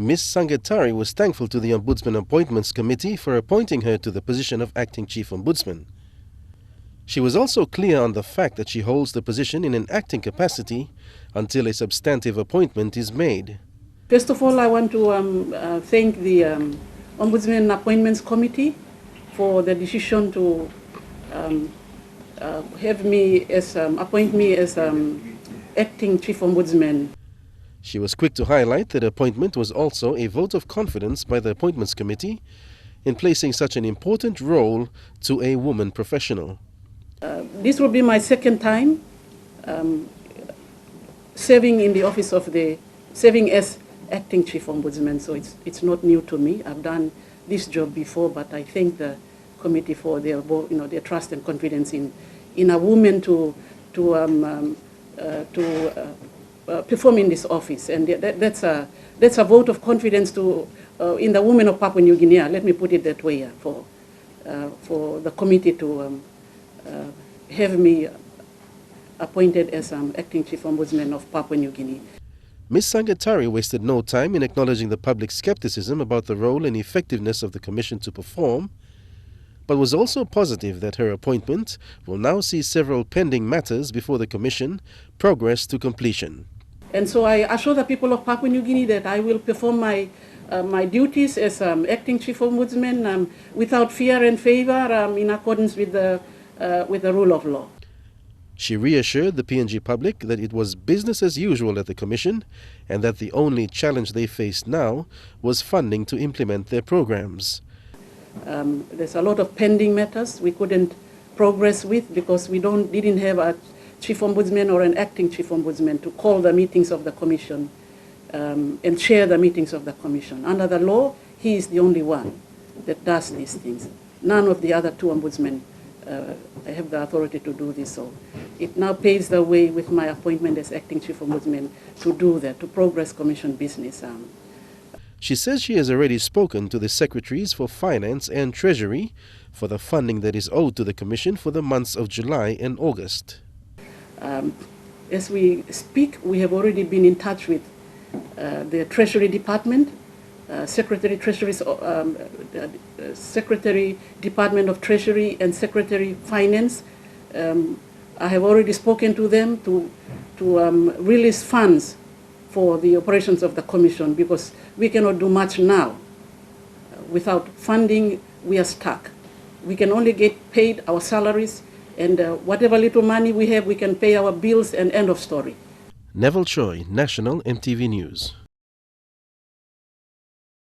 Ms. Sangetari was thankful to the Ombudsman Appointments Committee for appointing her to the position of Acting Chief Ombudsman. She was also clear on the fact that she holds the position in an acting capacity until a substantive appointment is made. First of all, I want to thank the Ombudsman Appointments Committee for the decision to appoint me as Acting Chief Ombudsman. She was quick to highlight that appointment was also a vote of confidence by the Appointments Committee in placing such an important role to a woman professional. This will be my second time serving in the office of serving as Acting Chief Ombudsman, so it's not new to me. I've done this job before, but I thank the committee for their trust and confidence in a woman to perform in this office, and that's a vote of confidence in the women of Papua New Guinea. Let me put it that way, for the committee to have me appointed as Acting Chief Ombudsman of Papua New Guinea. Ms. Sangetari wasted no time in acknowledging the public skepticism about the role and effectiveness of the Commission to perform, but was also positive that her appointment will now see several pending matters before the Commission progress to completion. And so I assure the people of Papua New Guinea that I will perform my duties as Acting Chief Ombudsman without fear and favor, in accordance with the rule of law. She reassured the PNG public that it was business as usual at the Commission and that the only challenge they faced now was funding to implement their programs. There's a lot of pending matters we couldn't progress with because we didn't have a Chief Ombudsman or an Acting Chief Ombudsman to call the meetings of the Commission and chair the meetings of the Commission. Under the law, he is the only one that does these things. None of the other two ombudsmen have the authority to do this. So it now paves the way with my appointment as Acting Chief Ombudsman to do that, to progress Commission business. She says she has already spoken to the Secretaries for Finance and Treasury for the funding that is owed to the Commission for the months of July and August. As we speak, we have already been in touch with the Treasury Department, Secretary Department of Treasury and Secretary Finance. I have already spoken to them to release funds for the operations of the Commission because we cannot do much now. Without funding, we are stuck. We can only get paid our salaries, and whatever little money we have, we can pay our bills, and end of story. Neville Choi, National EMTV News.